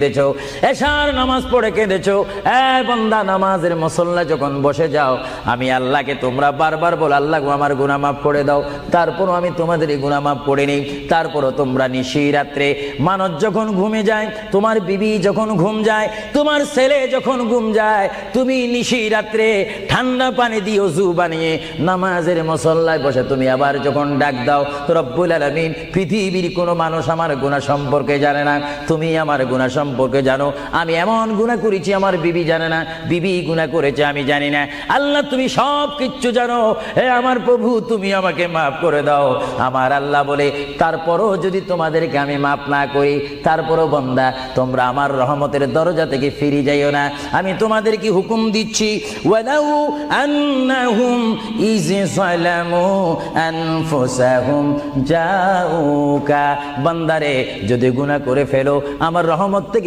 কেঁদেছো, এশার নামাজ পড়ে কেঁদেছো। বান্দা, নামাজের মুসল্লা যখন বসে যাও, আমি আল্লাহকে তোমরা বারবার বল, আল্লাহ আমার গুনাহ মাফ করে দাও। তারপরও আমি তোমাদের এই গুনাহ মাফ করে নিই। তারপরও তোমরা নিশি রাত্রে, মানুষ যখন ঘুমে যায়, তোমার বিবি যখন ঘুম যায়, তোমার ছেলে যখন ঘুম যায়, তুমি নিশি রাত্রে ঠান্ডা পানি দিয়ে ওযু বানিয়ে নামাজের মুসল্লায় বসে তুমি আবার যখন ডাক দাও, রব্বুল আলামিন, পৃথিবীর কোনো মানুষ আমার গুনাহ সম্পর্কে জানে না, তুমি আমার গুনাহ সম্পর্কে জানো। আমি এমন গুনাহ করেছি আমার বিবি জানে না, বিবি গুনাহ করেছে আমি জানি না। আল্লাহ, তুমি সব কিচ্ছু জানো। হে আমার প্রভু, তুমি আমাকে মাফ করে দাও। আমার আল্লাহ বলে, তারপরও যদি তোমাদেরকে আমি মাফ না করি, তারপরও বান্দা তোমরা আমার রহমতের দরজা থেকে ফিরে যাইও না। আমি তোমাদেরকে হুকুম দিচ্ছি, ওয়ালাউ আন্নাহুম ইয যালামু আনফুসাহুম জাউকা, বান্দারে যদি গুনাহ করে ফেলো, আমার রহমত থেকে